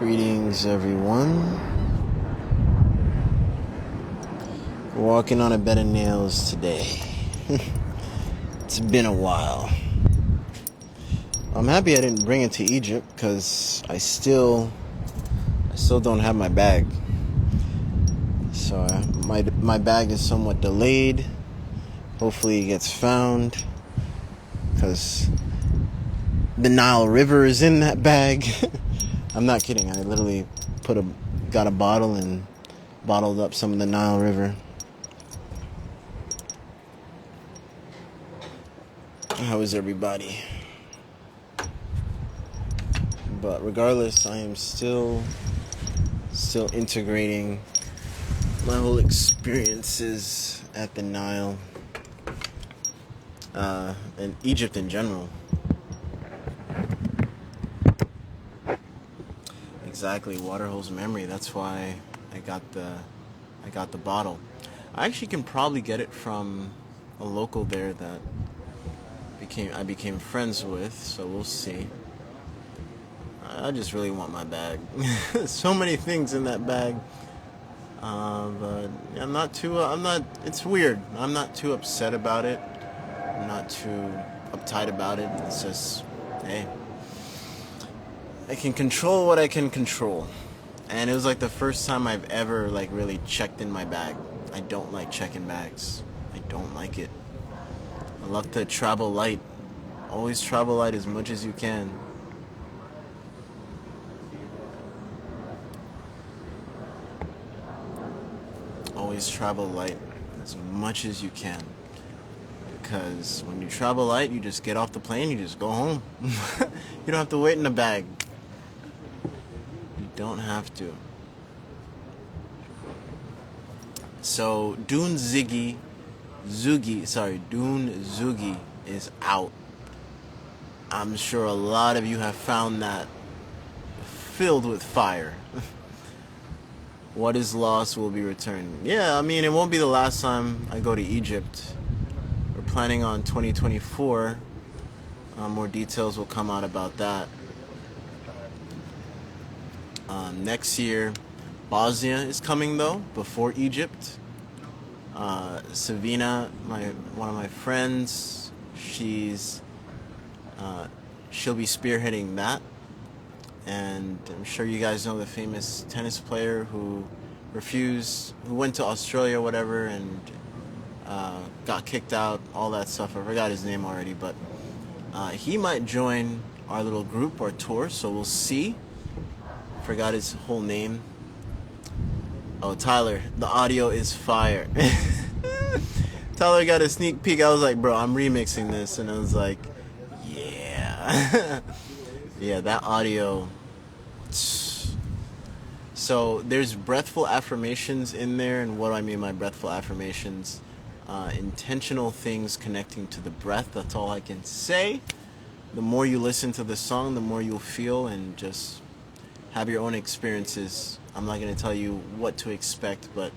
Greetings, everyone. Walking on a bed of nails today. It's been a while. I'm happy I didn't bring it to Egypt because I still don't have my bag. So my bag is somewhat delayed. Hopefully it gets found because the Nile River is in that bag. I'm not kidding. I literally got a bottle and bottled up some of the Nile River. How is everybody? But regardless, I am still integrating my whole experiences at the Nile and Egypt in general. Exactly, water holds memory. That's why I got the bottle. I actually can probably get it from a local there that I became friends with, so we'll see. I just really want my bag. So many things in that bag. But it's weird. I'm not too upset about it. I'm not too uptight about it. It's just, hey, I can control what I can control. And it was like the first time I've ever really checked in my bag. I don't like checking bags. I don't like it. I love to travel light. Always travel light as much as you can. Always travel light as much as you can. Because when you travel light, you just get off the plane, you just go home. You don't have to wait in a bag. You don't have to. So Dune Duggy is out. I'm sure a lot of you have found that filled with fire. What is lost will be returned. Yeah, I mean, it won't be the last time I go to Egypt. We're planning on 2024. More details will come out about that. Next year, Bosnia is coming though, before Egypt. Savina, one of my friends, she'll be spearheading that. And I'm sure you guys know the famous tennis player who went to Australia or whatever and got kicked out, all that stuff. I forgot his name already, but he might join our little group or tour, so we'll see. Forgot his whole name. Oh, Tyler, the audio is fire. Tyler got a sneak peek. I was like, bro, I'm remixing this, and I was like, yeah. Yeah, that audio. So there's breathful affirmations in there, and what do I mean by breathful affirmations? Intentional things connecting to the breath. That's all I can say. The more you listen to the song, the more you'll feel and just have your own experiences. I'm not going to tell you what to expect, but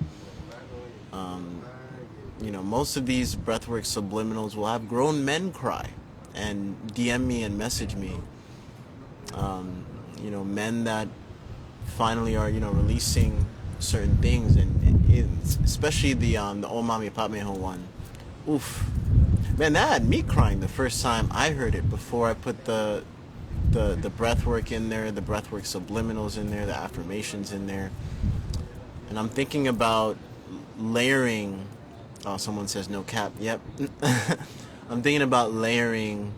most of these breathwork subliminals will have grown men cry and DM me and message me. Men that finally are, releasing certain things, and especially the O Mami Pameho one. Oof. Man, that had me crying the first time I heard it before I put the breathwork in there, the breathwork subliminals in there, the affirmations in there. And I'm thinking about layering. Oh, someone says no cap. Yep. I'm thinking about layering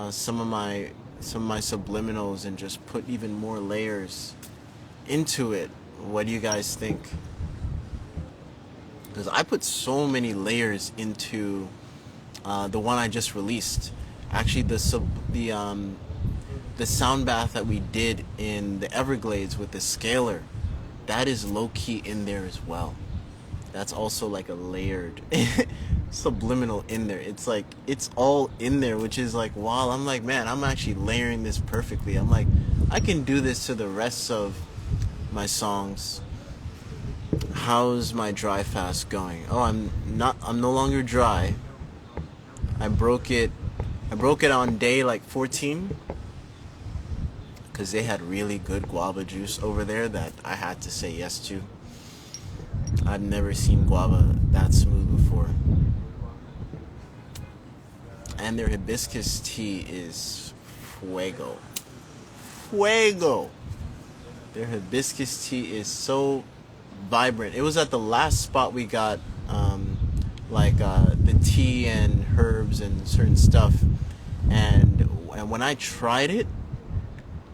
some of my subliminals and just put even more layers into it. What do you guys think? Because I put so many layers into the one I just released. Actually, the sound bath that we did in the Everglades with the scalar, that is low-key in there as well. That's also like a layered subliminal in there. It's like, it's all in there, which is like, wow, I'm like, man, I'm actually layering this perfectly. I'm like, I can do this to the rest of my songs. How's my dry fast going? Oh, I'm no longer dry. I broke it on day 14. because they had really good guava juice over there that I had to say yes to. I've never seen guava that smooth before. And their hibiscus tea is fuego. Fuego! Their hibiscus tea is so vibrant. It was at the last spot we got the tea and herbs and certain stuff. And when I tried it,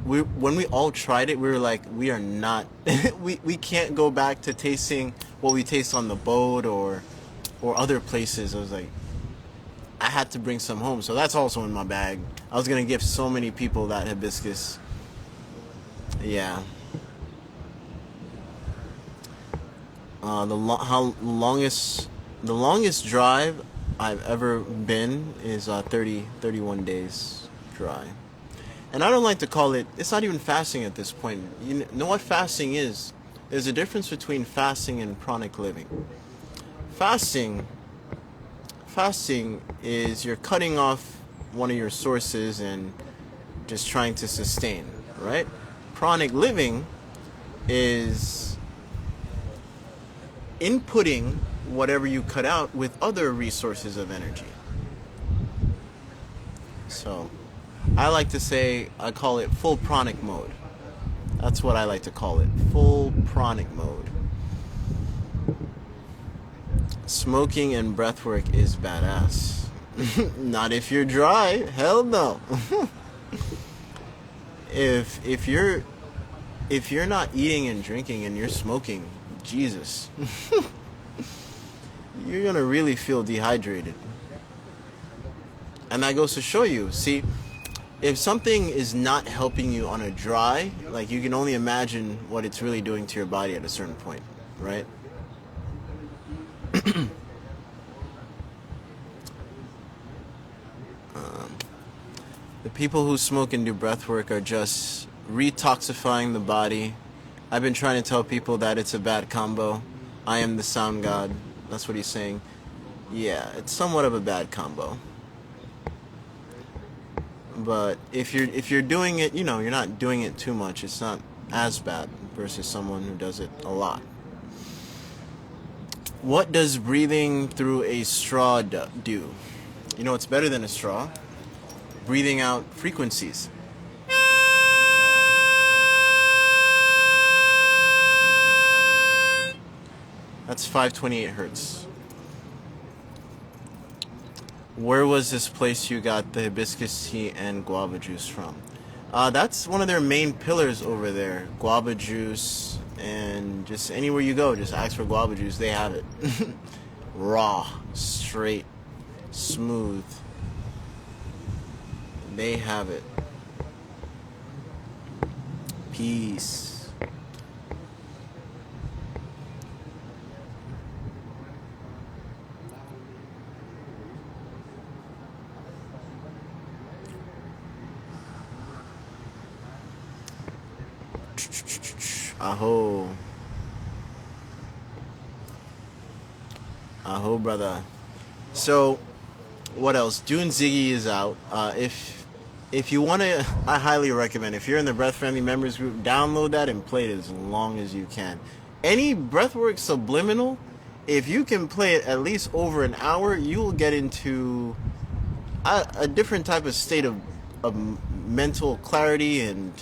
when we all tried it, we were like, we are not, we can't go back to tasting what we taste on the boat or other places. I was like, I had to bring some home, so that's also in my bag. I was gonna give so many people that hibiscus. Yeah. The longest drive I've ever been is 31 days dry. And I don't like to call it, it's not even fasting at this point. You know what fasting is? There's a difference between fasting and chronic living. Fasting is you're cutting off one of your sources and just trying to sustain, right? Chronic living is inputting whatever you cut out with other resources of energy. So I like to say, I call it full pranic mode. That's what I like to call it, full pranic mode. Smoking and breathwork is badass. Not if you're dry, hell no. If you're not eating and drinking and you're smoking, Jesus. You're gonna really feel dehydrated. And that goes to show you, see, if something is not helping you on a dry, like, you can only imagine what it's really doing to your body at a certain point, right? The people who smoke and do breath work are just retoxifying the body. I've been trying to tell people that it's a bad combo. I am the sound god. That's what he's saying. Yeah, it's somewhat of a bad combo. But if you're doing it, you're not doing it too much. It's not as bad versus someone who does it a lot. What does breathing through a straw do? You know what's better than a straw? Breathing out frequencies. That's 528 hertz. Where was this place you got the hibiscus tea and guava juice from? That's one of their main pillars over there. Guava juice, and just anywhere you go, just ask for guava juice. They have it. Raw, straight, smooth. They have it. Peace. Aho. Aho, brother. So, what else? Zune Duggy is out. If you want to, I highly recommend, if you're in the Breath Family Members group, download that and play it as long as you can. Any breathwork subliminal, if you can play it at least over an hour, you will get into a different type of state of mental clarity and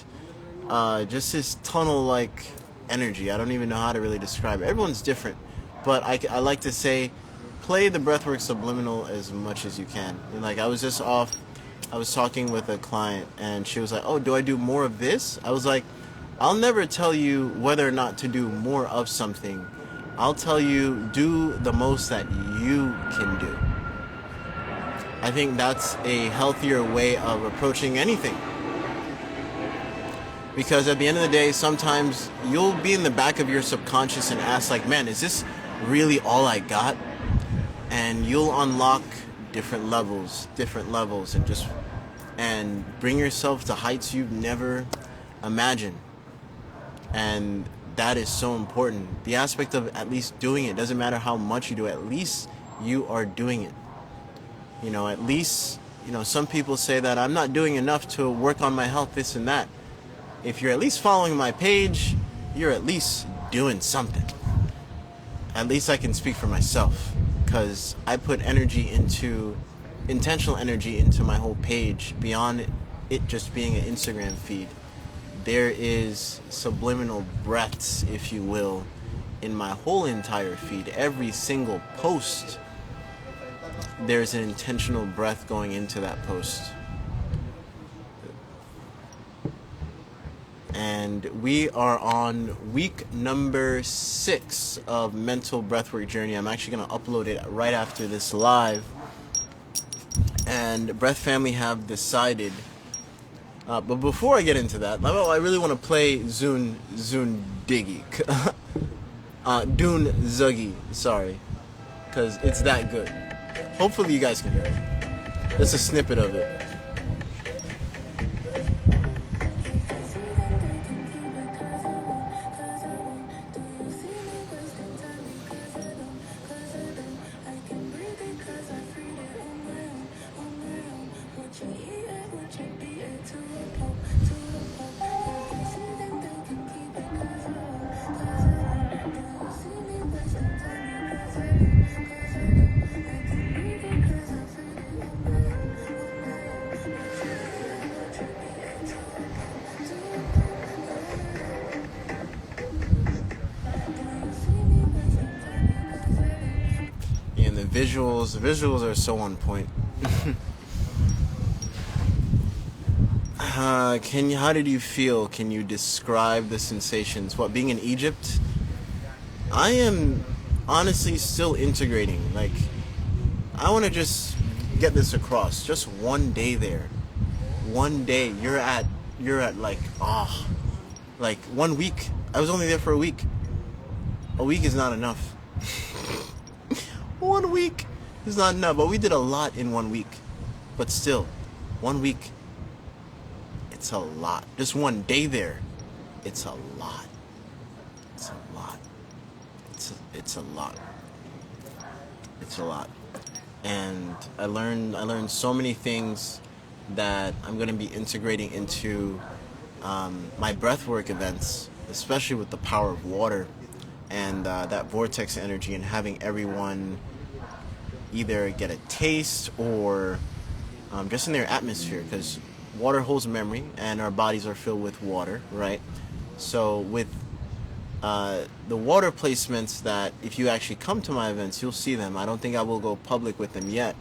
just this tunnel-like energy. I don't even know how to really describe it. Everyone's different, but I like to say, play the breathwork subliminal as much as you can. And like, I was talking with a client, and she was like, "Oh, do I do more of this?" I was like, "I'll never tell you whether or not to do more of something. I'll tell you, do the most that you can do." I think that's a healthier way of approaching anything. Because at the end of the day, sometimes you'll be in the back of your subconscious and ask, like, man, is this really all I got? And you'll unlock different levels, and bring yourself to heights you've never imagined. And that is so important. The aspect of at least doing it, doesn't matter how much you do, at least you are doing it. At least, some people say that I'm not doing enough to work on my health, this and that. if you're at least following my page, you're at least doing something. At least I can speak for myself, because I put intentional energy into my whole page beyond it just being an Instagram feed. There is subliminal breaths, if you will, in my whole entire feed. Every single post, there's an intentional breath going into that post. And we are on week number 6 of Mental Breathwork Journey. I'm actually going to upload it right after this live. And Breath Family have decided. But before I get into that, I really want to play Zune Duggy. Dune Zuggy, sorry. Because it's that good. Hopefully you guys can hear it. Just a snippet of it. And the visuals are so on point. How did you feel? Can you describe the sensations? What, being in Egypt? I am honestly still integrating. Like, I want to just get this across. Just one day there. One day. You're at like 1 week. I was only there for a week. A week is not enough. 1 week is not enough. But we did a lot in 1 week. But still, 1 week, it's a lot. Just one day there, it's a lot. It's a lot. It's a lot. It's a lot. And I learned so many things that I'm going to be integrating into my breathwork events, especially with the power of water and that vortex energy, and having everyone either get a taste or just in their atmosphere, because water holds memory and our bodies are filled with water, right? So with the water placements, that if you actually come to my events, you'll see them. I don't think I will go public with them yet,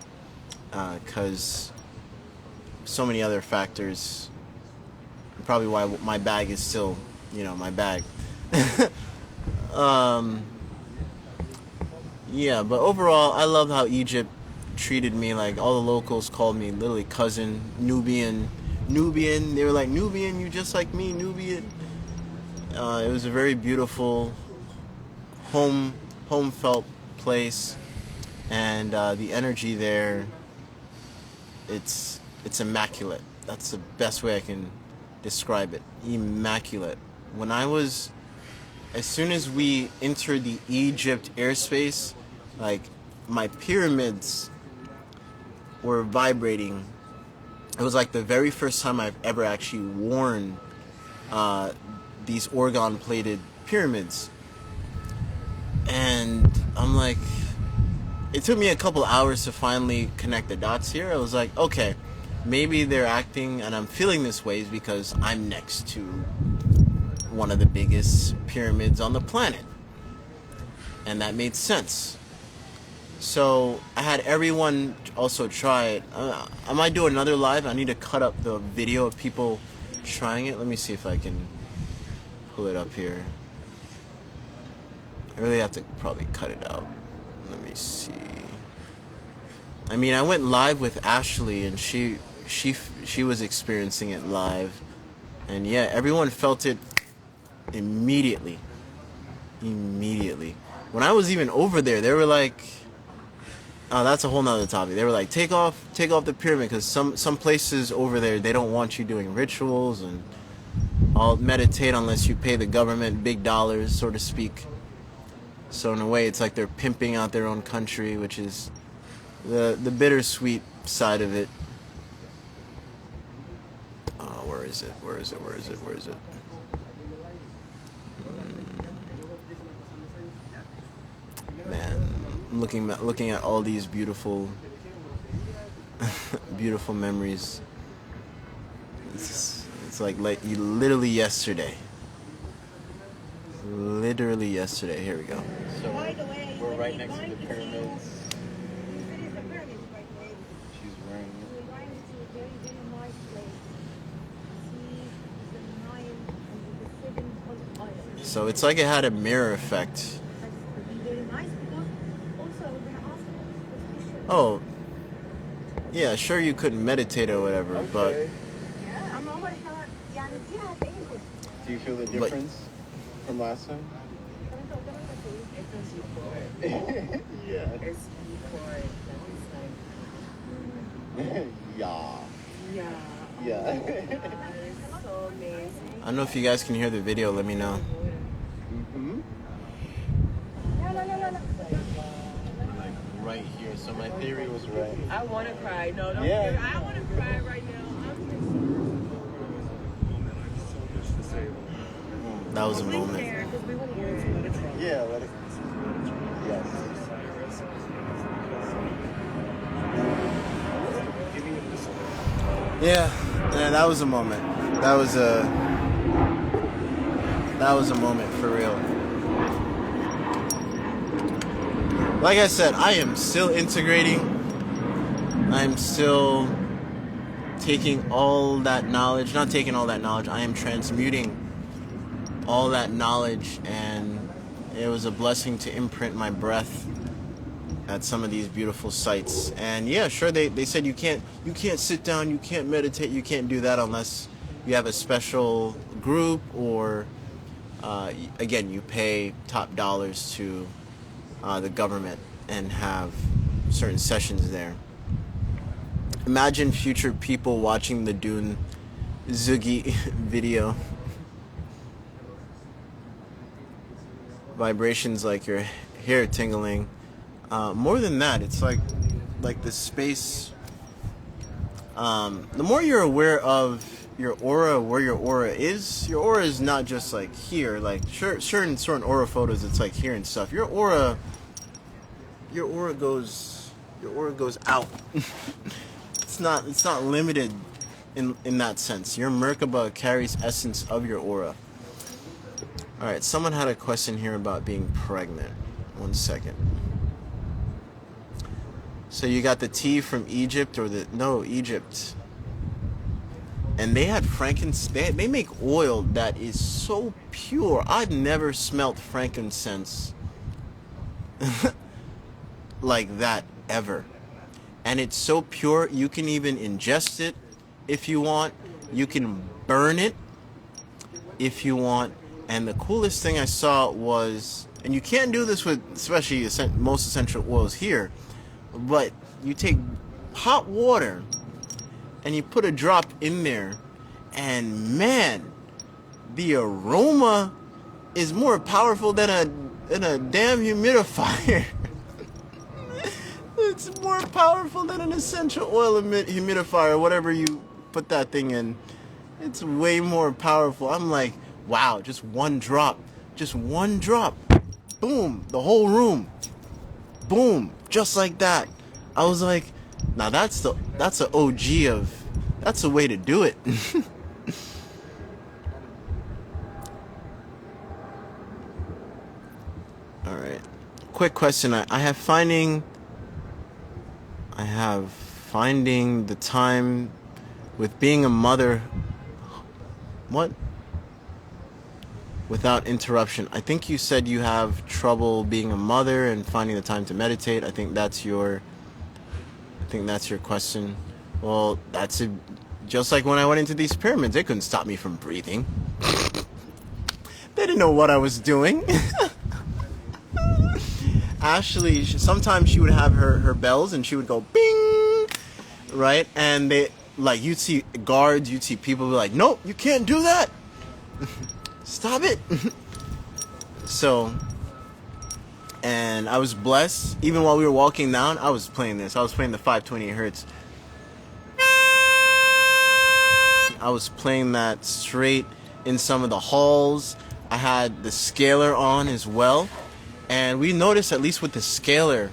because so many other factors. Probably why my bag is still, my bag. Yeah, but overall, I love how Egypt treated me. Like, all the locals called me literally cousin, Nubian. They were like, Nubian, you just like me, Nubian. It was a very beautiful home felt place, and the energy there, it's immaculate. That's the best way I can describe it. Immaculate. As soon as we entered the Egypt airspace, like, my pyramids were vibrating. It was like the very first time I've ever actually worn these orgone-plated pyramids. And I'm like, it took me a couple hours to finally connect the dots here. I was like, okay, maybe they're acting and I'm feeling this way because I'm next to one of the biggest pyramids on the planet. And that made sense. So I had everyone also try it. I might do another live. I need to cut up the video of people trying it. Let me see if I can pull it up here. I really have to probably cut it out. Let me see. I mean, I went live with Ashley, and she was experiencing it live, and yeah, everyone felt it immediately. When I was even over there, they were like, oh, that's a whole nother topic. They were like, take off the pyramid, because some places over there, they don't want you doing rituals and all meditate unless you pay the government big dollars, so to speak. So in a way, it's like they're pimping out their own country, which is the bittersweet side of it. Where Where is it? Where is it? Where is it? Where is it? Man, I'm looking at all these beautiful, beautiful memories. It's like literally yesterday. Literally yesterday. Here we go. So we're right next to the pyramids. She's wearing it. So it's like it had a mirror effect. Oh, yeah, sure you couldn't meditate or whatever, but... Do you feel the difference from last time? Yeah. Yeah. Yeah. So amazing. I don't know if you guys can hear the video, let me know. Mm-hmm. Like right here, so my theory was right. I want to cry. No, don't Yeah. I want to cry right now. That was a moment. Yeah, let it. Yes. Yeah, that was a moment. That was a moment for real. Like I said, I am still integrating. I'm still taking all that knowledge, not taking all that knowledge, I am transmuting all that knowledge, and it was a blessing to imprint my breath at some of these beautiful sites. And yeah, sure, they said you can't sit down, you can't meditate, you can't do that unless you have a special group or again, you pay top dollars to the government and have certain sessions there. Imagine future people watching the Zune Duggy video. Vibrations like your hair tingling. More than that, it's like the space. The more you're aware of your aura, where your aura is not just like here. Like sure in certain aura photos, it's like here and stuff. Your aura goes out. It's not limited in that sense. Your Merkaba carries essence of your aura. All right, someone had a question here about being pregnant. 1 second. So you got the tea from Egypt Egypt. And they had frankincense. They make oil that is so pure. I've never smelt frankincense like that ever. And it's so pure, you can even ingest it if you want. You can burn it if you want. And the coolest thing I saw was, and you can't do this with especially most essential oils here, but you take hot water and you put a drop in there, and man, the aroma is more powerful than a damn humidifier. It's more powerful than an essential oil humidifier, whatever you put that thing in. It's way more powerful. I'm like, wow, just one drop. Boom, the whole room. Boom, just like that. I was like, now that's a OG of, that's a way to do it. All right. Quick question. I have finding the time with being a mother. What? Without interruption. I think you said you have trouble being a mother and finding the time to meditate. I think that's your question. Well, just like when I went into these pyramids, they couldn't stop me from breathing. They didn't know what I was doing. Ashley, sometimes she would have her bells and she would go bing, right? And you'd see guards, you'd see people be like, nope, you can't do that. Stop it. So, and I was blessed. Even while we were walking down, I was playing this. I was playing the 528 hertz. I was playing that straight in some of the halls. I had the scaler on as well. And we noticed, at least with the scaler,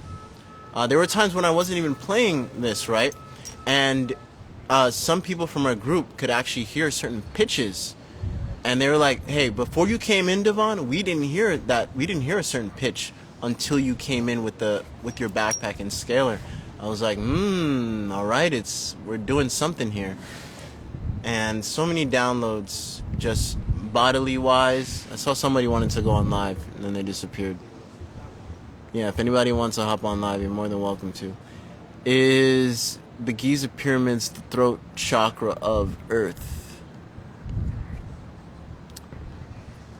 there were times when I wasn't even playing this, right? And some people from our group could actually hear certain pitches. And they were like, hey, before you came in, Devon, we didn't hear that. We didn't hear a certain pitch until you came in with your backpack and scaler. I was like, all right, we're doing something here. And so many downloads, just bodily wise. I saw somebody wanted to go on live, and then they disappeared. Yeah, if anybody wants to hop on live, you're more than welcome to. Is the Giza pyramids the throat chakra of Earth?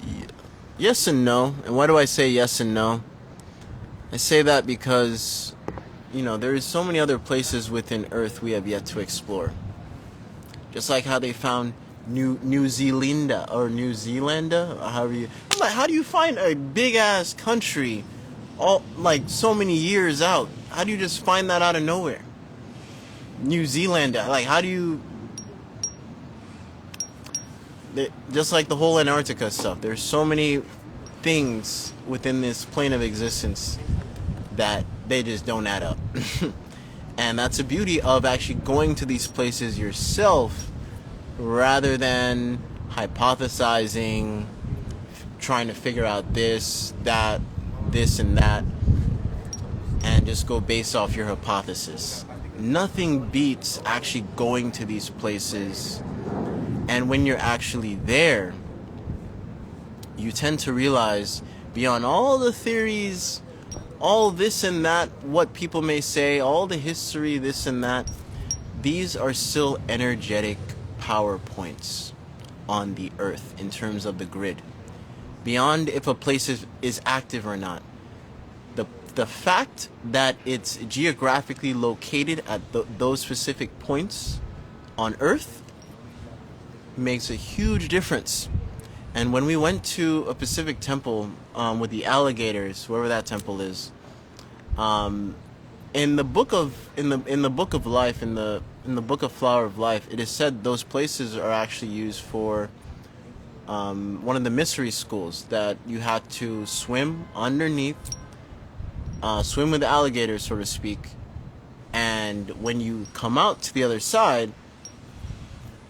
Yeah. Yes and no. And why do I say yes and no? I say that because, there is so many other places within Earth we have yet to explore. Just like how they found New Zealand, or New Zealand, or however you... I'm like, how do you find a big-ass country all, like, so many years out? How do you just find that out of nowhere? New Zealand, like, how do you... Just like the whole Antarctica stuff, there's so many things within this plane of existence that they just don't add up. And that's the beauty of actually going to these places yourself rather than hypothesizing, trying to figure out this, that, this, and that, and just go based off your hypothesis. Nothing beats actually going to these places, and when you're actually there, you tend to realize beyond all the theories, all this and that, what people may say, all the history, this and that, these are still energetic power points on the earth in terms of the grid. Beyond if a place is active or not. The fact that it's geographically located at those specific points on earth makes a huge difference. And when we went to a Pacific temple with the alligators, wherever that temple is, in the book of life, in the book of Flower of Life, it is said those places are actually used for one of the mystery schools that you had to swim underneath, swim with the alligators, so to speak, and when you come out to the other side,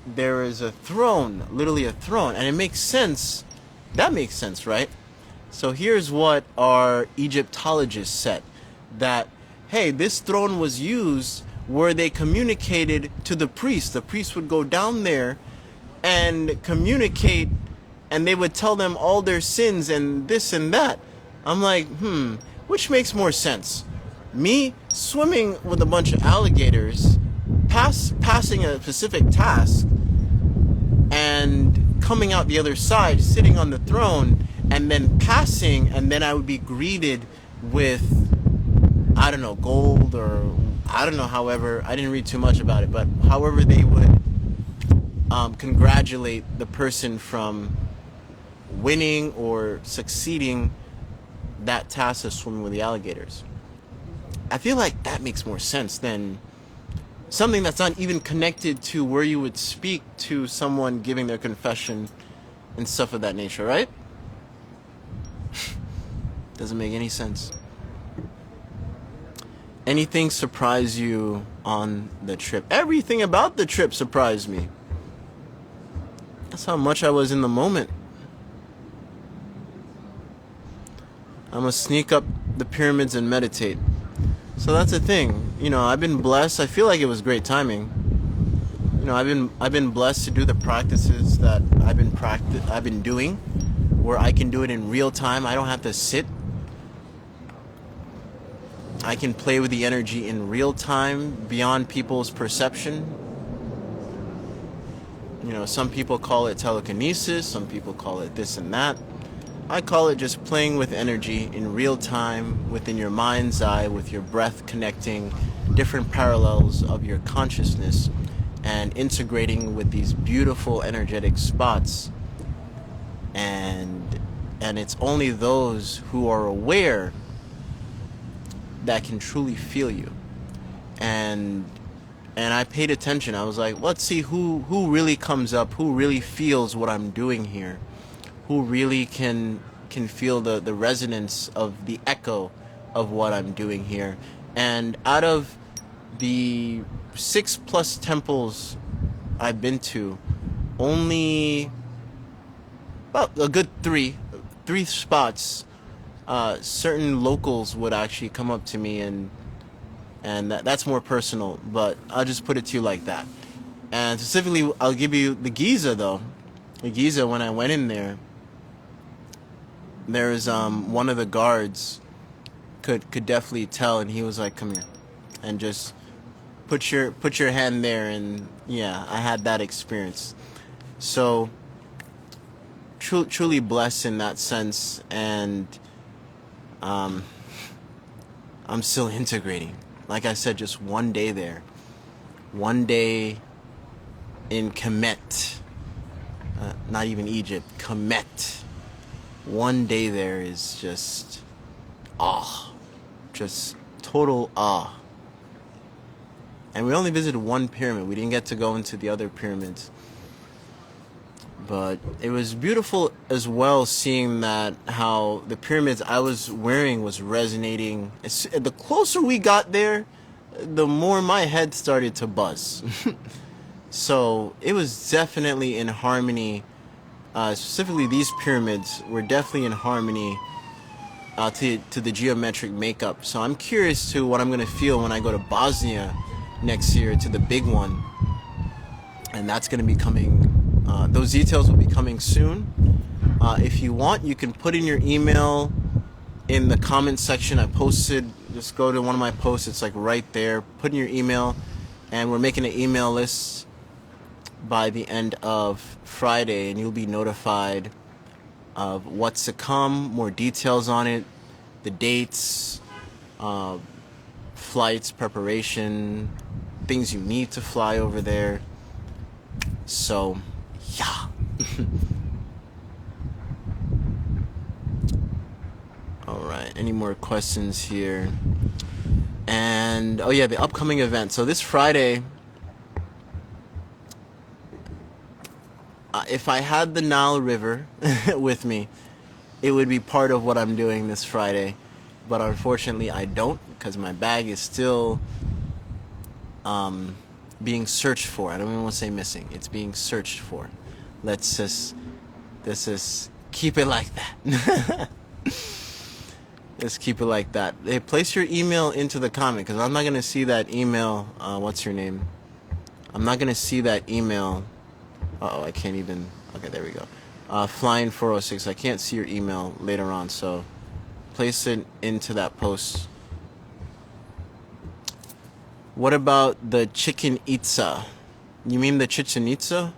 there is a throne, literally a throne, and it makes sense. That makes sense, right? So here's what our Egyptologists said, that, hey, this throne was used where they communicated to the priest. The priest would go down there and communicate, and they would tell them all their sins and this and that. I'm like, which makes more sense? Me swimming with a bunch of alligators, passing a specific task, and coming out the other side, sitting on the throne, and then passing, and then I would be greeted with, I don't know, gold, or I don't know, however, I didn't read too much about it, but however they would congratulate the person from winning or succeeding that task of swimming with the alligators. I feel like that makes more sense than something that's not even connected to where you would speak to someone giving their confession and stuff of that nature, right? Doesn't make any sense. Anything surprise you on the trip? Everything about the trip surprised me. That's how much I was in the moment. I'm gonna sneak up the pyramids and meditate. So that's the thing. I've been blessed. I feel like it was great timing. I've been blessed to do the practices that I've been doing, where I can do it in real time. I don't have to sit. I can play with the energy in real time, beyond people's perception. Some people call it telekinesis, some people call it this and that. I call it just playing with energy in real time, within your mind's eye, with your breath connecting different parallels of your consciousness and integrating with these beautiful energetic spots. And it's only those who are aware that can truly feel you. And and I paid attention. I was like, let's see who really comes up, who really feels what I'm doing here, who really can feel the resonance of the echo of what I'm doing here. And out of the 6+ temples I've been to, only about a good three spots, certain locals would actually come up to me, and that's more personal, but I'll just put it to you like that. And specifically, I'll give you the Giza though. The Giza, when I went in there, there's one of the guards could definitely tell, and he was like, "Come here," and just put your hand there, and yeah, I had that experience. So truly blessed in that sense, and I'm still integrating. Like I said, just one day there, one day in Kemet, not even Egypt, Kemet. One day there is just awe, just total awe. And we only visited one pyramid. We didn't get to go into the other pyramids. But it was beautiful as well, seeing that how the pyramids I was wearing was resonating. The closer we got there, the more my head started to buzz. So it was definitely in harmony. Specifically, these pyramids were definitely in harmony to the geometric makeup. So I'm curious to what I'm going to feel when I go to Bosnia next year, to the big one. And that's going to be coming. Those details will be coming soon. If you want, you can put in your email in the comment section. I posted, just go to one of my posts, it's like right there. Put in your email, and we're making an email list by the end of Friday, and you'll be notified of what's to come, more details on it, the dates, flights, preparation, things you need to fly over there. So, yeah. Alright, any more questions here? And, oh yeah, the upcoming event. So this Friday, if I had the Nile River with me, it would be part of what I'm doing this Friday. But unfortunately, I don't, because my bag is still being searched for. I don't even want to say missing. It's being searched for. Let's just keep it like that. Let's keep it like that. Hey, place your email into the comment, because I'm not going to see that email. What's your name? I'm not going to see that email. Uh-oh, I can't even. Okay, there we go. Flying 406. I can't see your email later on, so place it into that post. What about the Chichen Itza? You mean the Chichen Itza?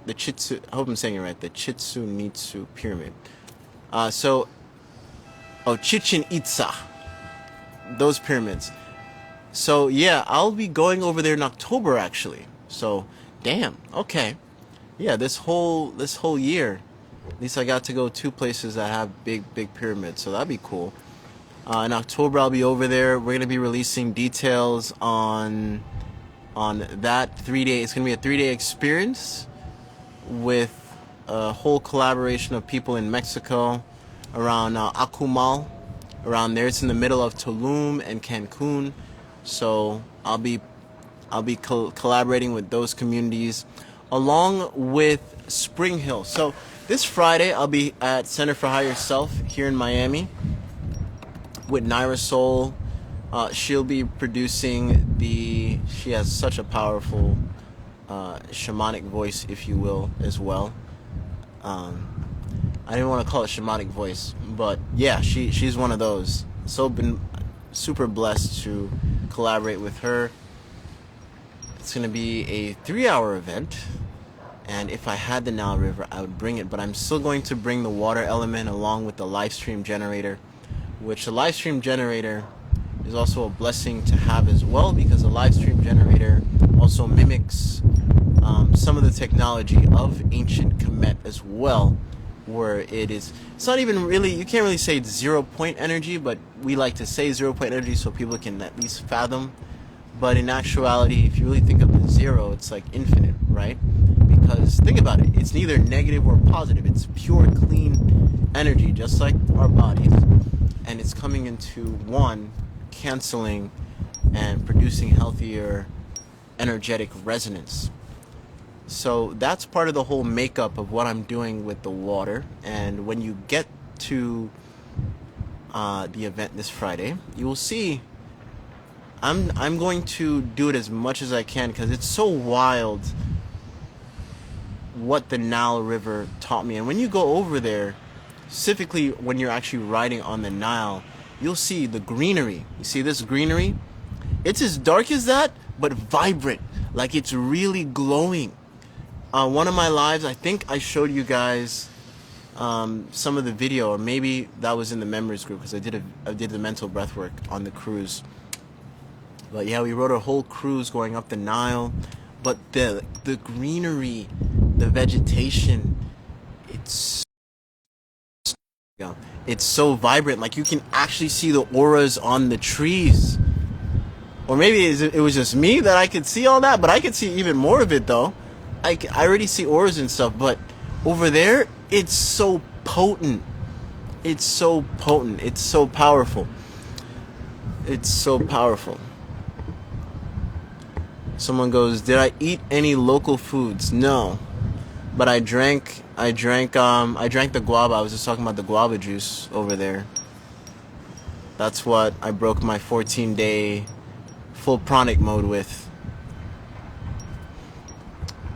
The Chitsu, I hope I'm saying it right. The Chichen Itza pyramid. Chichen Itza. Those pyramids. So yeah, I'll be going over there in October actually. So, damn. Okay. Yeah, this whole year, at least I got to go 2 places that have big pyramids. So that'd be cool. In October, I'll be over there. We're gonna be releasing details on that 3-day. It's gonna be a 3-day experience with a whole collaboration of people in Mexico, around Akumal, around there. It's in the middle of Tulum and Cancun. So I'll be collaborating with those communities, along with Spring Hill. So this Friday, I'll be at Center for Higher Self here in Miami with Naira Soul. She'll be producing she has such a powerful shamanic voice, if you will, as well. I didn't want to call it shamanic voice, but yeah, she's one of those. So been super blessed to collaborate with her. It's going to be a 3-hour event, and if I had the Nile River, I would bring it, but I'm still going to bring the water element along with the live stream generator, which the live stream generator is also a blessing to have as well, because the live stream generator also mimics some of the technology of ancient Kemet as well, where it's not even really, you can't really say it's 0 point energy, but we like to say 0 point energy so people can at least fathom But in actuality, if you really think of the zero, it's like infinite, right? Because think about it, it's neither negative or positive. It's pure, clean energy, just like our bodies. And it's coming into one, canceling and producing healthier energetic resonance. So that's part of the whole makeup of what I'm doing with the water. And when you get to the event this Friday, you will see I'm going to do it as much as I can because it's so wild what the Nile River taught me. And when you go over there, specifically when you're actually riding on the Nile, you'll see the greenery. You see this greenery? It's as dark as that, but vibrant. Like it's really glowing. One of my lives, I think I showed you guys some of the video, or maybe that was in the members group because I did the mental breath work on the cruise. But yeah, we rode a whole cruise going up the Nile. But the greenery, the vegetation, it's so vibrant. Like you can actually see the auras on the trees. Or maybe it was just me that I could see all that, but I could see even more of it though. I already see auras and stuff, but over there, it's so potent. It's so potent. It's so powerful. It's so powerful. Someone goes, "Did I eat any local foods?" No, but I drank the guava. I was just talking about the guava juice over there. That's what I broke my 14-day full pranic mode with.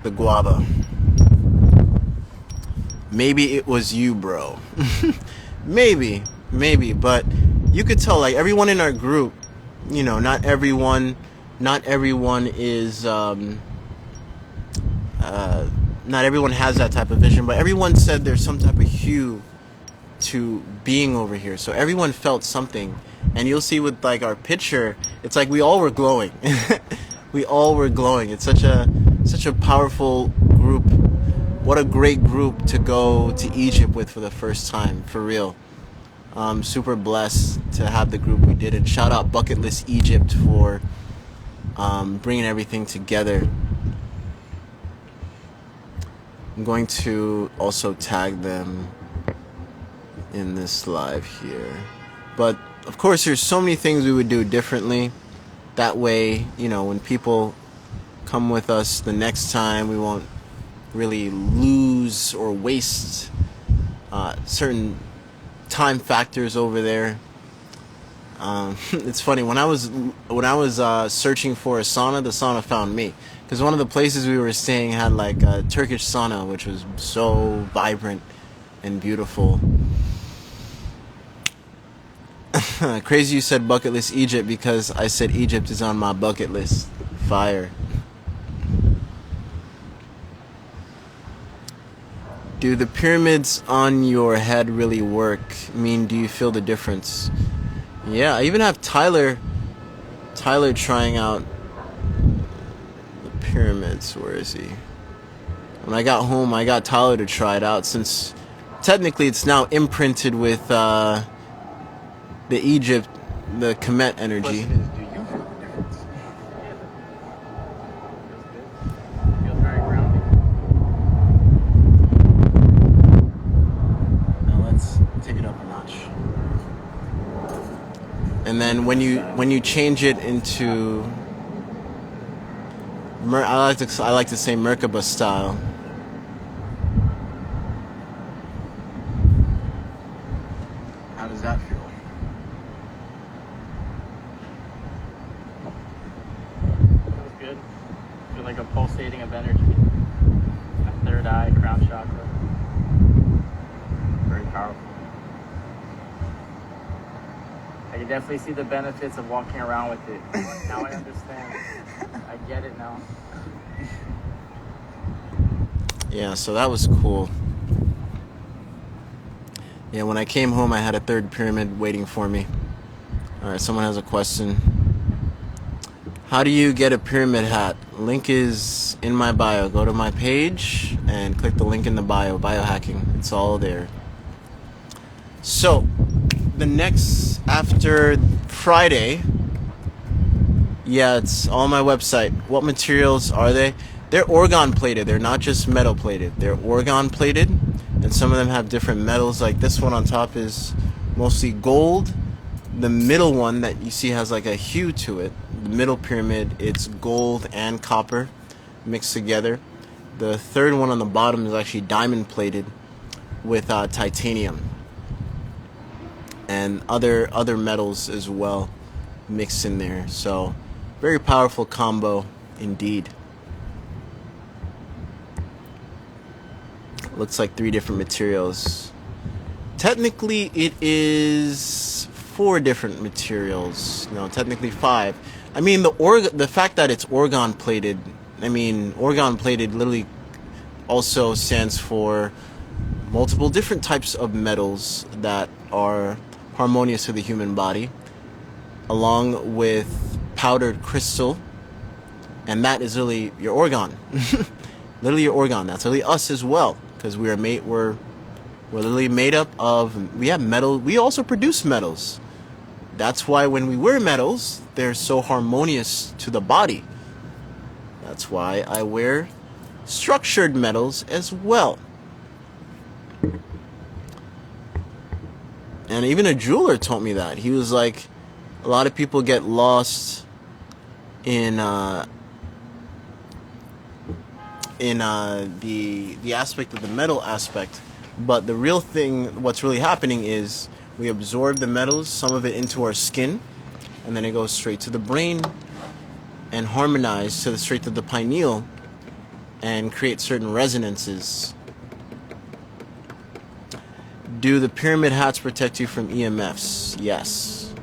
The guava. Maybe it was you, bro. maybe, but you could tell, like, everyone in our group, you know, not everyone is not everyone has that type of vision, but everyone said there's some type of hue to being over here. So everyone felt something. And you'll see with like our picture, it's like we all were glowing. We all were glowing. It's such a powerful group. What a great group to go to Egypt with for the first time, for real. Super blessed to have the group we did. And shout out Bucket List Egypt for bringing everything together. I'm going to also tag them in this live here. But of course, there's so many things we would do differently. That way, you know, when people come with us the next time, we won't really lose or waste certain time factors over there. It's funny, when I was searching for a sauna, the sauna found me, because one of the places we were staying had like a Turkish sauna, which was so vibrant and beautiful. Crazy you said bucket list Egypt, because I said Egypt is on my bucket list. Fire. Do the pyramids on your head really work? I mean, do you feel the difference? Yeah, I even have Tyler trying out the pyramids. Where is he? When I got home, I got Tyler to try it out, since technically it's now imprinted with the Egypt, the Kemet energy. The question is, do you feel the difference? Feels very grounding. Now let's take it up a notch. And then when you change it into I like to say Merkaba style. How does that feel? Feels good. Feel like a pulsating of energy. My third eye, crown chakra. Very powerful. I can definitely see the benefits of walking around with it. Now I understand. I get it now. Yeah, so that was cool. Yeah, when I came home, I had a third pyramid waiting for me. Alright, someone has a question. How do you get a pyramid hat? Link is in my bio. Go to my page and click the link in the bio. Biohacking. It's all there. So, after Friday, Yeah, it's on my website. What materials are they? They're orgone plated. They're not just metal plated. They're orgone plated, and some of them have different metals. Like this one on top is mostly gold. The middle one that you see has like a hue to it. The middle pyramid, it's gold and copper mixed together. The third one on the bottom is actually diamond plated with titanium and other metals as well mixed in there. So very powerful combo indeed. Looks like 3 different materials. Technically it is 4 different materials. No, technically 5. I mean the fact that it's orgone plated, orgone plated literally also stands for multiple different types of metals that are harmonious to the human body, along with powdered crystal, and that is literally your orgone. Literally your orgone. That's literally us as well, because we're literally made up of, we have metal. We also produce metals. That's why when we wear metals, they're so harmonious to the body. That's why I wear structured metals as well. And even a jeweler told me that. He was like, a lot of people get lost in the aspect of the metal aspect, but the real thing, what's really happening is we absorb the metals, some of it into our skin, and then it goes straight to the brain and harmonize straight to the pineal and create certain resonances. Do the pyramid hats protect you from EMFs? Yes.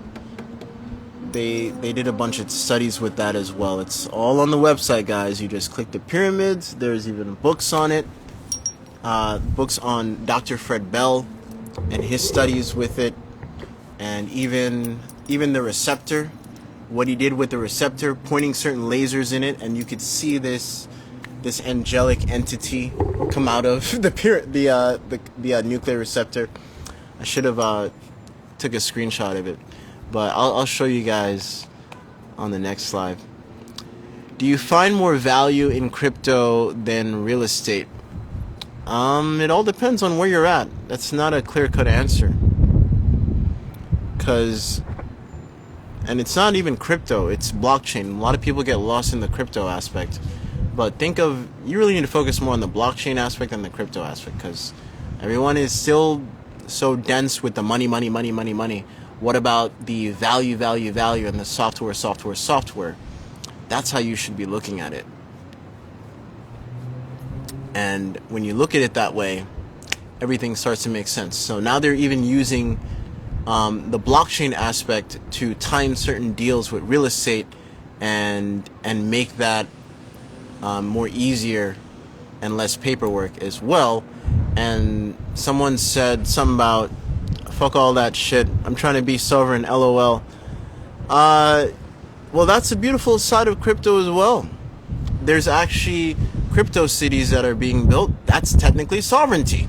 They did a bunch of studies with that as well. It's all on the website, guys. You just click the pyramids. There's even books on it. Books on Dr. Fred Bell and his studies with it. And even the receptor. What he did with the receptor, pointing certain lasers in it, and you could see this angelic entity come out of the nuclear receptor. I should have took a screenshot of it, but I'll show you guys on the next slide. Do you find more value in crypto than real estate? It all depends on where you're at. That's not a clear-cut answer, and it's not even crypto, it's blockchain. A lot of people get lost in the crypto aspect. But you really need to focus more on the blockchain aspect than the crypto aspect, because everyone is still so dense with the money. What about the value, and the software? That's how you should be looking at it. And when you look at it that way, everything starts to make sense. So now they're even using the blockchain aspect to time certain deals with real estate and make that more easier and less paperwork as well. And someone said something about, fuck all that shit, I'm trying to be sovereign, LOL. Well, that's a beautiful side of crypto as well. There's actually crypto cities that are being built. That's technically sovereignty.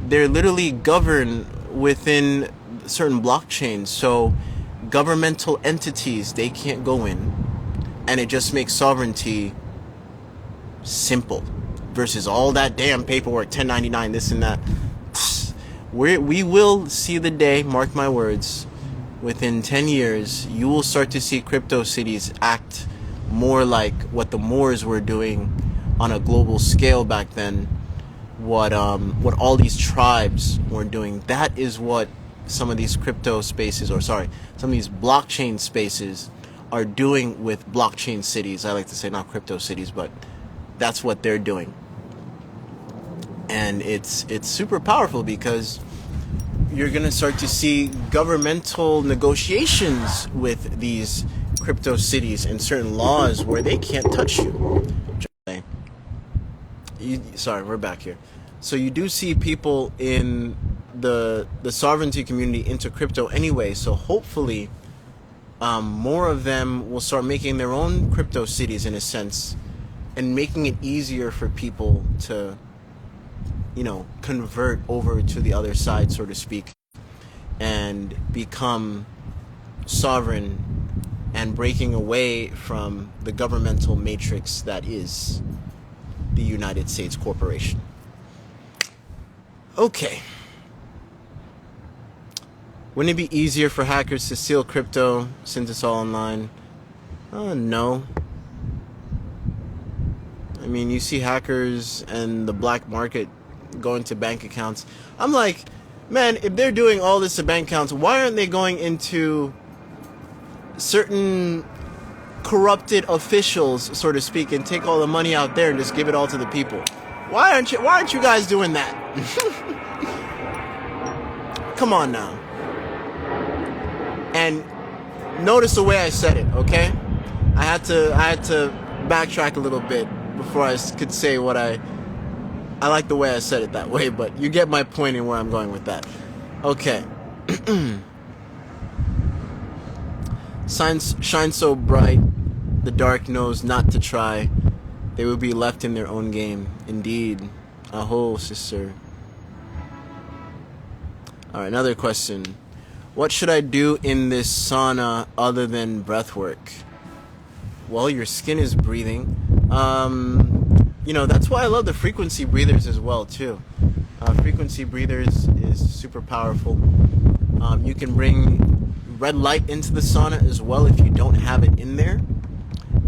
They're literally governed within certain blockchains, so governmental entities, they can't go in, and it just makes sovereignty simple versus all that damn paperwork, 1099, this and that. We will see the day, mark my words, within 10 years, you will start to see crypto cities act more like what the Moors were doing on a global scale back then. What all these tribes were doing. That is what some of these crypto spaces, some of these blockchain spaces are doing with blockchain cities. I like to say not crypto cities, but that's what they're doing. And it's super powerful because you're going to start to see governmental negotiations with these crypto cities and certain laws where they can't touch you. Sorry, we're back here. So you do see people in the sovereignty community into crypto anyway. So hopefully more of them will start making their own crypto cities in a sense, and making it easier for people to, convert over to the other side, so to speak, and become sovereign and breaking away from the governmental matrix that is the United States corporation. Okay. Wouldn't it be easier for hackers to steal crypto since it's all online? No. I mean, you see hackers and the black market going to bank accounts. I'm like, man, if they're doing all this to bank accounts, why aren't they going into certain corrupted officials, so to speak, and take all the money out there and just give it all to the people? Why aren't you guys doing that? Come on now. And notice the way I said it, okay? I had to backtrack a little bit before I could say what I like the way I said it that way, but you get my point in where I'm going with that. Okay. Shine so bright, the dark knows not to try. They will be left in their own game. Indeed. Aho, sister. Alright, another question. What should I do in this sauna other than breath work? Well, your skin is breathing. That's why I love the frequency breathers as well, too. Frequency breathers is super powerful. You can bring red light into the sauna as well if you don't have it in there.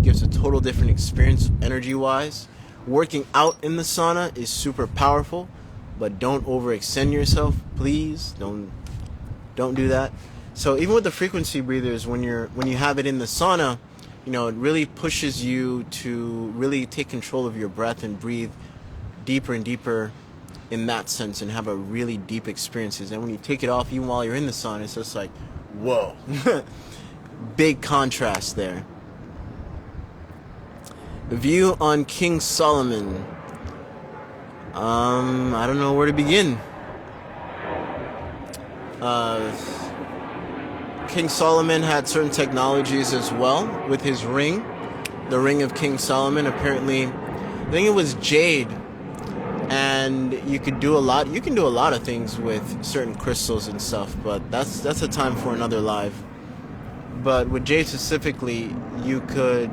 Gives a total different experience energy-wise. Working out in the sauna is super powerful, but don't overextend yourself, please. Don't do that. So even with the frequency breathers, when you have it in the sauna, it really pushes you to really take control of your breath and breathe deeper and deeper in that sense and have a really deep experiences. And when you take it off, even while you're in the sauna, it's just like, whoa. Big contrast there. The view on King Solomon. I don't know where to begin. King Solomon had certain technologies as well with his ring. The ring of King Solomon, apparently, I think it was jade. And you can do a lot of things with certain crystals and stuff, but that's a time for another live. But with jade specifically, you could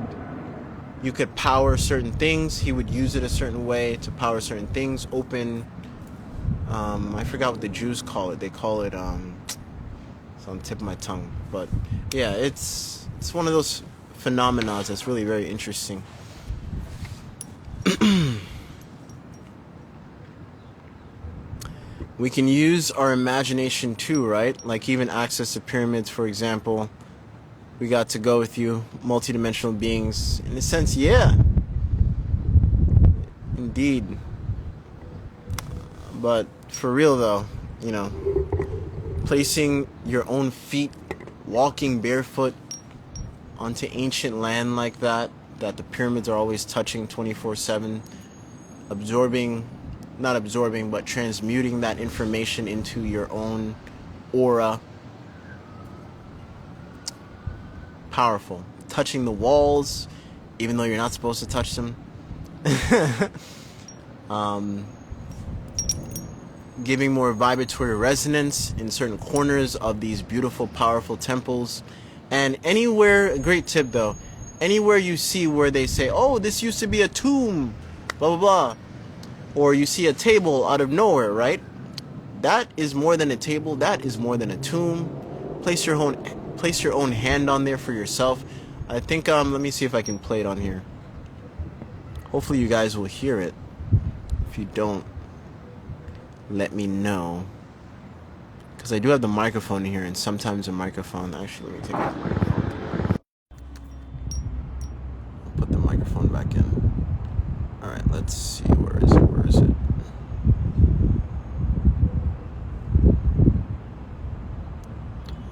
power certain things. He would use it a certain way to power certain things. Open, I forgot what the Jews call it. They call it, it's on the tip of my tongue. But yeah, it's one of those phenomena that's really very interesting. We can use our imagination too, right? Like even access to pyramids, for example. We got to go with you, multidimensional beings. In a sense, yeah. Indeed. But for real though, placing your own feet, walking barefoot onto ancient land like that the pyramids are always touching 24/7, but transmuting that information into your own aura. Powerful. Touching the walls, even though you're not supposed to touch them. Giving more vibratory resonance in certain corners of these beautiful, powerful temples. And anywhere, a great tip though, anywhere you see where they say, oh, this used to be a tomb, blah, blah, blah. Or you see a table out of nowhere, right? That is more than a table. That is more than a tomb. Place your own hand on there for yourself. I think, let me see if I can play it on here. Hopefully you guys will hear it. If you don't, let me know. Because I do have the microphone here, and sometimes the microphone, actually, let me take it. Put the microphone back in. Alright, let's see, where is it?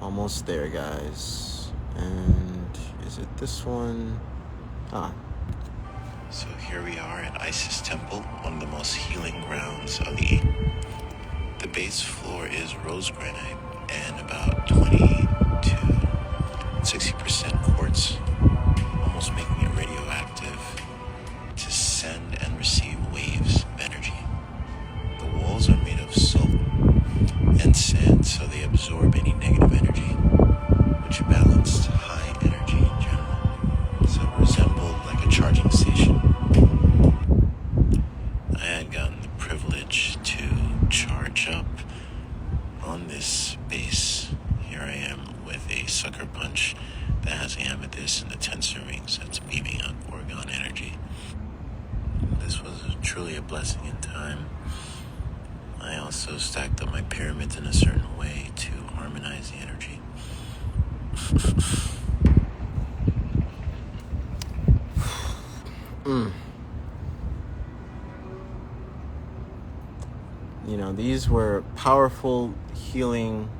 Almost there, guys. And is it this one? So here we are at Isis Temple, one of the most healing grounds of the East. The base floor is rose granite and about 20 to 60% quartz, almost making it radioactive to send and receive waves of energy. The walls are made of salt and sand, so they absorb any negative energy, which balances truly a blessing in time. I also stacked up my pyramids in a certain way to harmonize the energy. You know, these were powerful healing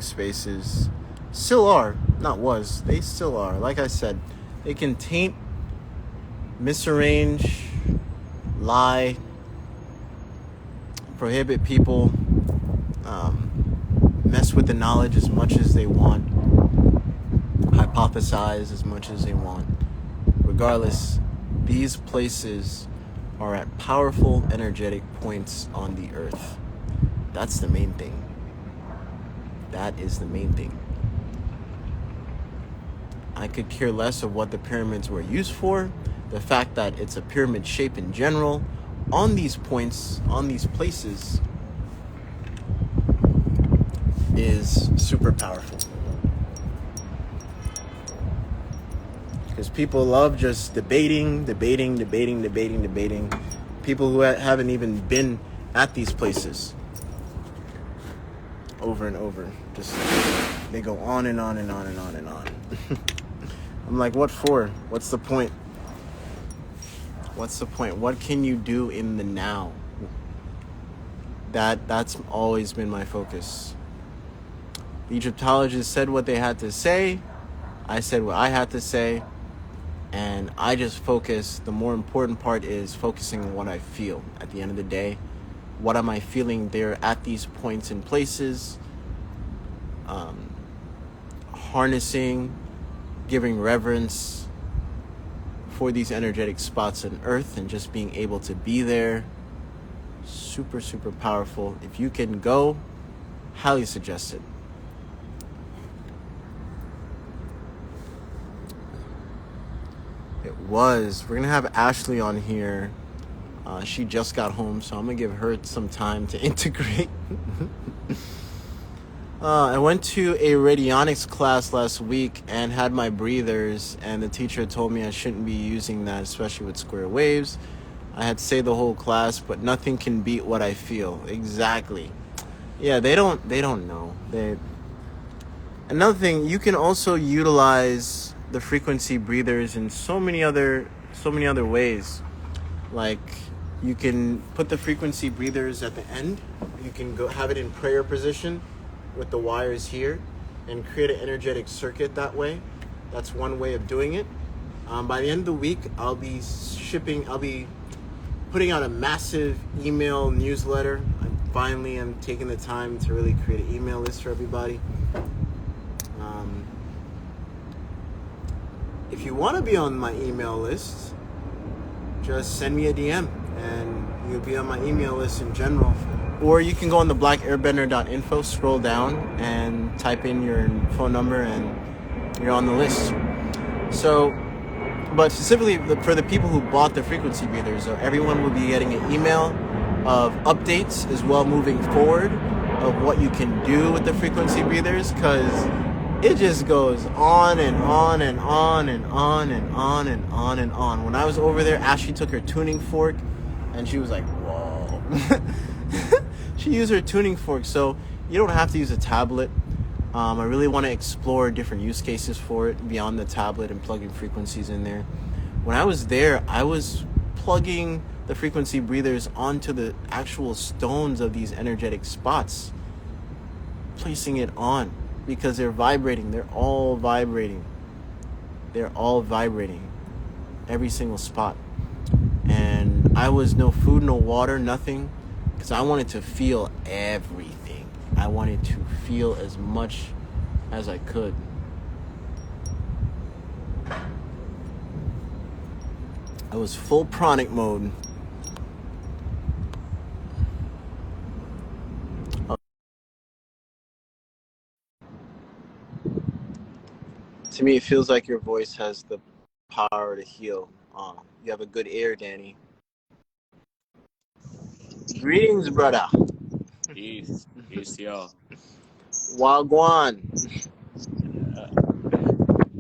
spaces. Still are, not was, they still are. Like I said, they can taint, misarrange, lie, prohibit people, mess with the knowledge as much as they want, hypothesize as much as they want. Regardless, these places are at powerful energetic points on the earth. That's the main thing. That is the main thing. I could care less of what the pyramids were used for. The fact that it's a pyramid shape in general on these points, on these places, is super powerful. Because people love just debating. People who haven't even been at these places over and over. Just, they go on and on and on and on and on. I'm like, what for? What's the point? What's the point? What can you do in the now? That's always been my focus. The Egyptologists said what they had to say. I said what I had to say. And I just focus. The more important part is focusing on what I feel. At the end of the day, what am I feeling there at these points and places? Harnessing, giving reverence for these energetic spots on earth and just being able to be there. Super, super powerful. If you can go, highly suggest it. It was. We're going to have Ashley on here. She just got home, so I'm going to give her some time to integrate. I went to a radionics class last week and had my breathers, and the teacher told me I shouldn't be using that, especially with square waves. I had to say the whole class, but nothing can beat what I feel. Exactly. Yeah, they don't know. Another thing, you can also utilize the frequency breathers in so many other ways. Like, you can put the frequency breathers at the end. You can go have it in prayer position with the wires here and create an energetic circuit that way. That's one way of doing it. By the end of the week, I'll be putting out a massive email newsletter. I finally am taking the time to really create an email list for everybody. If you want to be on my email list, just send me a DM and you'll be on my email list in general. Or you can go on the blackairbender.info, scroll down and type in your phone number and you're on the list. So, but specifically for the people who bought the frequency breathers, everyone will be getting an email of updates as well moving forward of what you can do with the frequency breathers, because it just goes on and on and on and on and on and on and on. When I was over there, Ashley took her tuning fork and she was like, whoa. She used her tuning fork, so you don't have to use a tablet. I really want to explore different use cases for it beyond the tablet and plugging frequencies in there. When I was there, I was plugging the frequency breathers onto the actual stones of these energetic spots, placing it on because they're vibrating. They're all vibrating. Every single spot. And I was no food, no water, nothing, because I wanted to feel everything. I wanted to feel as much as I could. I was full pranic mode. To me, it feels like your voice has the power to heal. You have a good ear, Danny. Greetings, brother. Peace to y'all. Wagwan.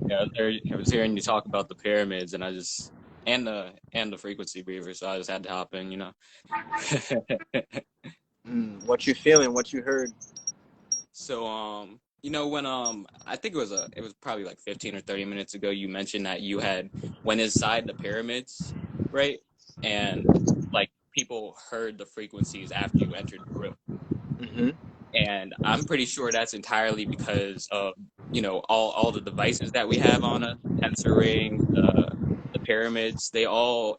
Yeah, I was hearing you talk about the pyramids, and I just and the frequency breather, so I just had to hop in, you know. What you feeling? What you heard? So you know, when I think it was probably like 15 or 30 minutes ago, you mentioned that you had went inside the pyramids, right? And like people heard the frequencies after you entered the room. Mm-hmm. And I'm pretty sure that's entirely because of, you know, all the devices that we have on us, the tensor rings, the pyramids, they all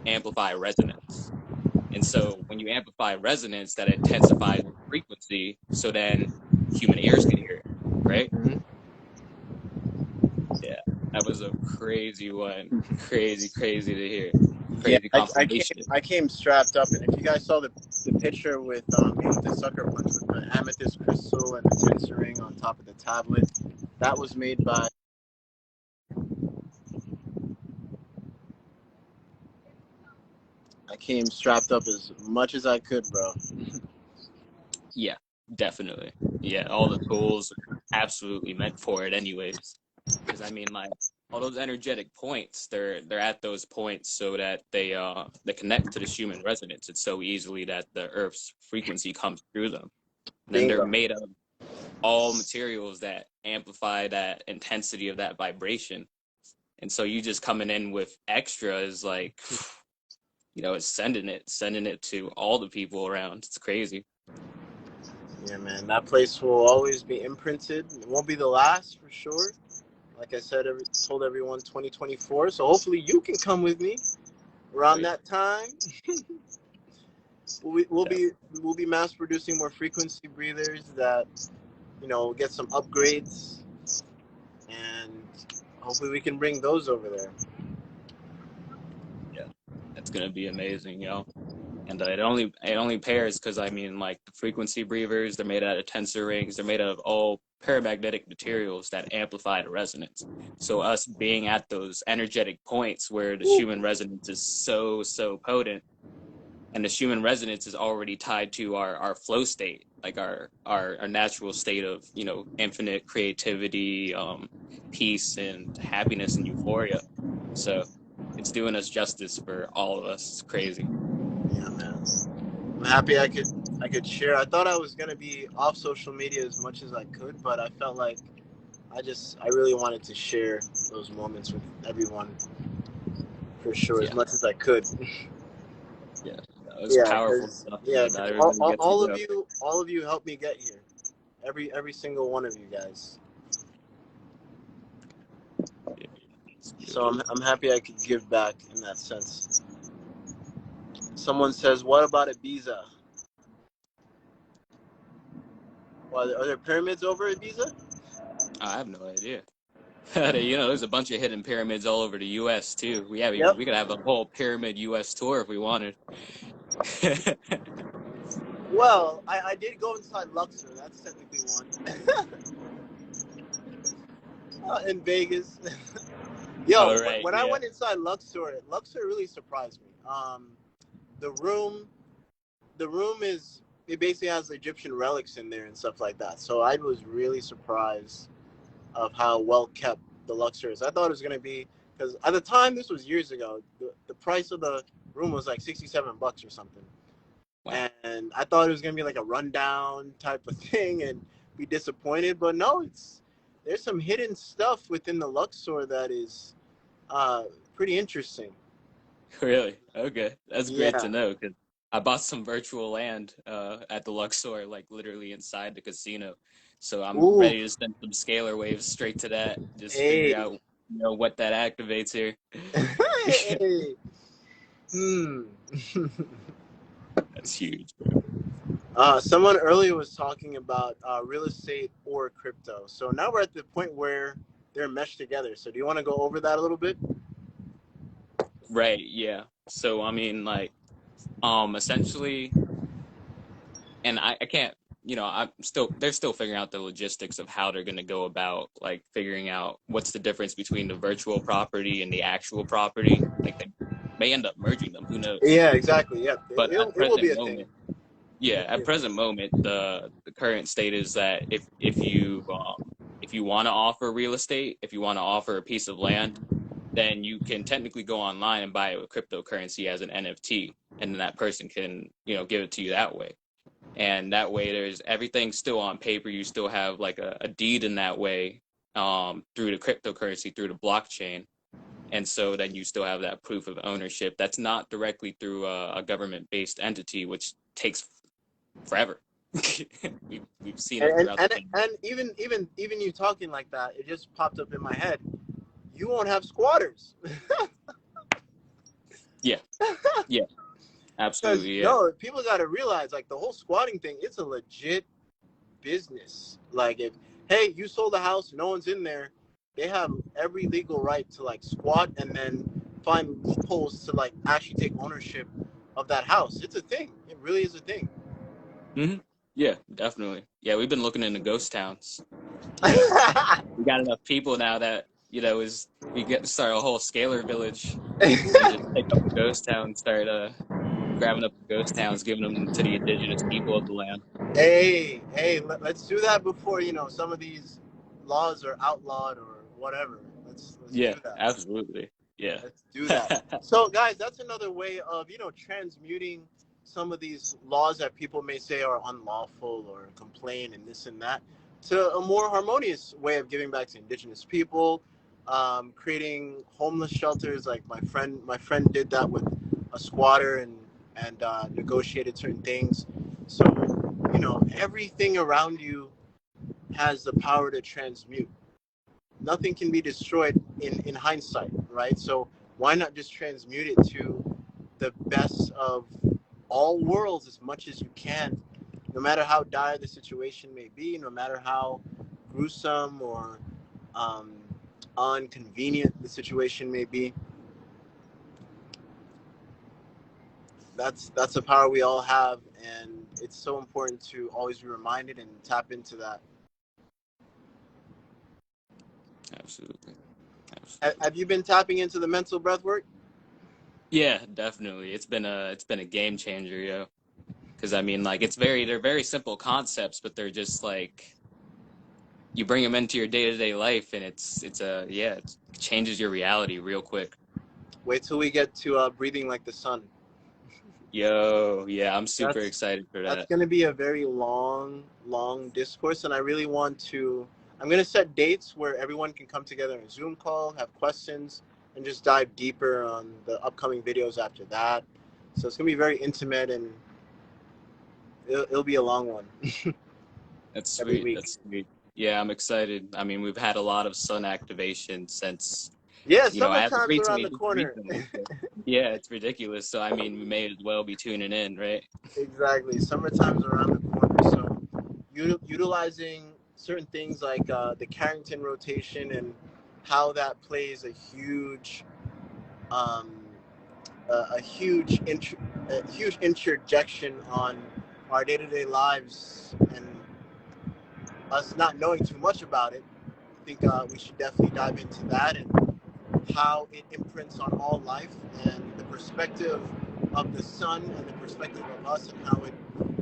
amplify resonance. And so when you amplify resonance, that intensifies the frequency, so then human ears can hear it, right? Mm-hmm. Yeah, that was a crazy one. Crazy, crazy to hear. Yeah, Crazy I came confirmation. I came strapped up, and if you guys saw the picture with me with the sucker punch with the amethyst crystal and the tensor ring on top of the tablet, that was made by. I came strapped up as much as I could, bro. Yeah, definitely. Yeah, all the tools are absolutely meant for it anyways. Because I mean, like all those energetic points, they're at those points so that they connect to the Schumann resonance. It's so easily that the Earth's frequency comes through them. And then they're Bingo. made of all materials that amplify that intensity of that vibration. And so you just coming in with extra is like, you know, it's sending it to all the people around. It's crazy. Yeah, man, that place will always be imprinted. It won't be the last for sure. Like I said, told everyone 2024. So hopefully you can come with me around Right. that time. We'll be we'll be mass producing more frequency breathers that get some upgrades, and hopefully we can bring those over there. Yeah, it's gonna be amazing, yo. And it only pairs because I mean, like the frequency breathers, they're made out of tensor rings. They're made of all paramagnetic materials that amplify the resonance. So us being at those energetic points where the Schumann resonance is so potent, and the Schumann resonance is already tied to our flow state, like our natural state of, you know, infinite creativity, peace and happiness and euphoria. So it's doing us justice for all of us. It's crazy. Yeah, man. I'm happy I could share. I thought I was gonna be off social media as much as I could, but I felt like I really wanted to share those moments with everyone for sure as Yeah, much as I could. yeah, it's Yeah, powerful because stuff, yeah, man. Not all, everybody all, gets to all of go. you helped me get here. Every single one of you guys. Yeah, it's So beautiful. I'm happy I could give back in that sense. Someone says, "What about Ibiza? Well, are there pyramids over Ibiza?" I have no idea. You know, there's a bunch of hidden pyramids all over the U.S. too. Yep. We could have a whole pyramid U.S. tour if we wanted. Well, I did go inside Luxor. That's technically one. In Vegas. All Yo, right, when I yeah. went inside Luxor, Luxor really surprised me. The room, the room is it basically has Egyptian relics in there and stuff like that. So I was really surprised of how well kept the Luxor is. I thought it was gonna be because at the time this was years ago. The price of the room was like $67 or something, Wow. and I thought it was gonna be like a rundown type of thing and be disappointed. But no, there's some hidden stuff within the Luxor that is uh, pretty interesting. Really? Okay. That's great to Yeah. know because I bought some virtual land at the Luxor, like literally inside the casino. So I'm Ooh. ready to send some scalar waves straight to that. Just figure Hey. out, you know, what that activates here. Hey. Hmm. That's huge, bro. Someone earlier was talking about real estate or crypto. So now we're at the point where they're meshed together. So do you want to go over that a little bit? Right, yeah. So I mean like essentially, and I can't, you know, they're still figuring out the logistics of how they're going to go about like figuring out what's the difference between the virtual property and the actual property. Like they may end up merging them, who knows. Yeah, exactly. Yeah, But it will be a thing. It yeah, will be at a thing. present moment, the current state is that if you want to offer real estate, if you want to offer a piece of land, then you can technically go online and buy it with cryptocurrency as an NFT, and then that person can, give it to you that way. And that way, there's everything still on paper. You still have like a deed in that way, through the cryptocurrency, through the blockchain. And so then you still have that proof of ownership that's not directly through a government-based entity, which takes forever. we've seen it throughout the And even you talking like that, it just popped up in my head. You won't have squatters. Yeah, yeah, absolutely, yeah. No, people got to realize, like, the whole squatting thing, it's a legit business. Like, if, hey, you sold a house, no one's in there, they have every legal right to, like, squat and then find loopholes to, like, actually take ownership of that house. It's a thing. It really is a thing. Mm-hmm. Yeah, definitely. Yeah, we've been looking into ghost towns. We got enough people now that, we get to start a whole scalar village. And just take up a ghost town, start grabbing up the ghost towns, giving them to the indigenous people of the land. Hey, let's do that before, some of these laws are outlawed or whatever. Let's Yeah, do that. absolutely. Yeah. Let's do that. So, guys, that's another way of, transmuting some of these laws that people may say are unlawful or complain and this and that to a more harmonious way of giving back to indigenous people, creating homeless shelters. Like my friend did that with a squatter and negotiated certain things. So, everything around you has the power to transmute. Nothing can be destroyed in hindsight, right? So why not just transmute it to the best of all worlds as much as you can, no matter how dire the situation may be, no matter how gruesome or inconvenient the situation may be. That's a power we all have, and it's so important to always be reminded and tap into that. Absolutely. Have you been tapping into the mental breath work? Yeah, definitely. It's been a game changer, yo. Because like they're very simple concepts, but they're just like you bring them into your day-to-day life, and it changes your reality real quick. Wait till we get to breathing like the sun. Yo, yeah, I'm super excited for that. That's going to be a very long discourse, and I really want to. I'm going to set dates where everyone can come together in a Zoom call, have questions, and just dive deeper on the upcoming videos after that. So it's going to be very intimate, and it'll be a long one. That's sweet. That's sweet. Yeah, I'm excited. We've had a lot of sun activation since. Yeah, summertime's around the corner. Yeah, it's ridiculous. So we may as well be tuning in, right? Exactly. Summertime's around the corner. So utilizing certain things like the Carrington rotation and how that plays a huge interjection on our day-to-day lives, and us not knowing too much about it. I think we should definitely dive into that and how it imprints on all life, and the perspective of the sun and the perspective of us, and how it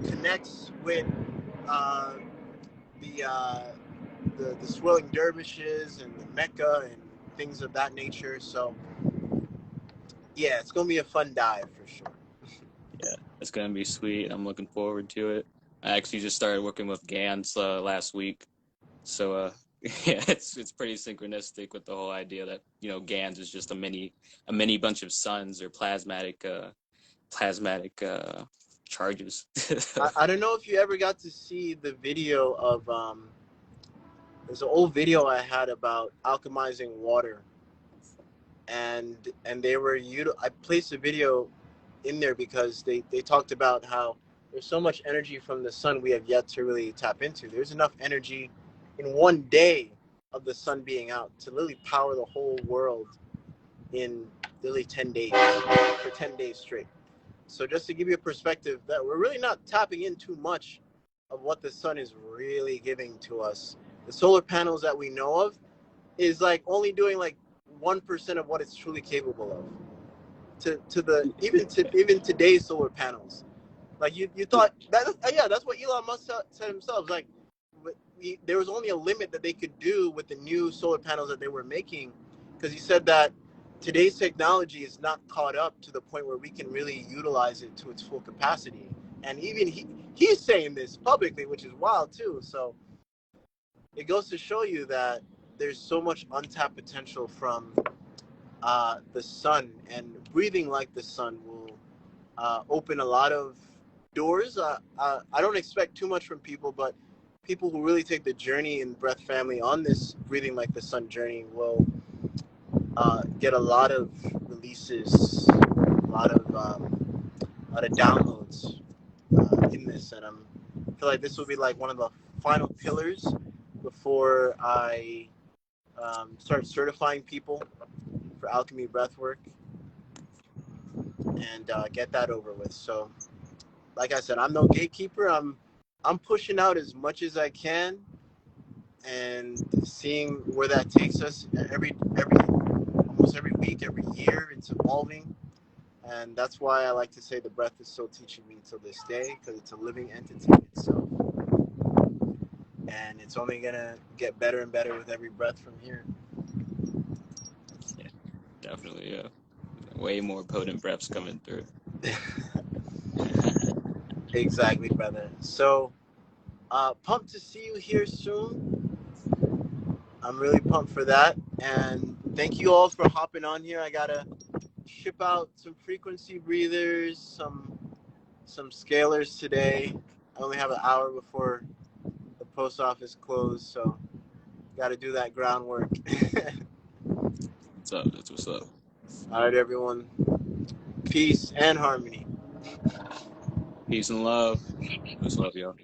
connects with the swirling dervishes and the Mecca and things of that nature. So yeah, it's gonna be a fun dive for sure. Yeah, it's gonna be sweet. I'm looking forward to it. I actually just started working with GANs last week, so yeah, it's pretty synchronistic with the whole idea that GANs is just a mini bunch of suns or plasmatic charges. I don't know if you ever got to see the video of there's an old video I had about alchemizing water, and they were I placed a video in there because they talked about how there's so much energy from the sun we have yet to really tap into. There's enough energy in one day of the sun being out to literally power the whole world in literally 10 days, for 10 days straight. So just to give you a perspective that we're really not tapping in too much of what the sun is really giving to us. The solar panels that we know of is like only doing like 1% of what it's truly capable of. Even today's solar panels, like you thought that, yeah, that's what Elon Musk said himself. Like there was only a limit that they could do with the new solar panels that they were making, because he said that today's technology is not caught up to the point where we can really utilize it to its full capacity. And even he's saying this publicly, which is wild too. So it goes to show you that there's so much untapped potential from the sun, and breathing like the sun will open a lot of doors. I don't expect too much from people, but people who really take the journey in Breath Family on this breathing like the sun journey will get a lot of releases, a lot of downloads in this, and I feel like this will be like one of the final pillars before I start certifying people for alchemy breathwork and get that over with. So, like I said, I'm no gatekeeper. I'm pushing out as much as I can and seeing where that takes us. Almost every week, every year, it's evolving, and that's why I like to say the breath is still teaching me till this day, because it's a living entity itself, and it's only gonna get better and better with every breath from here. Yeah, definitely. Yeah, way more potent breaths coming through. Exactly, brother. So, pumped to see you here soon. I'm really pumped for that, and thank you all for hopping on here. I gotta ship out some frequency breathers, some scalers today. I only have an hour before the post office closed, so got to do that groundwork. What's up? That's what's up. All right, everyone. Peace and harmony. Peace and love. Much love, y'all.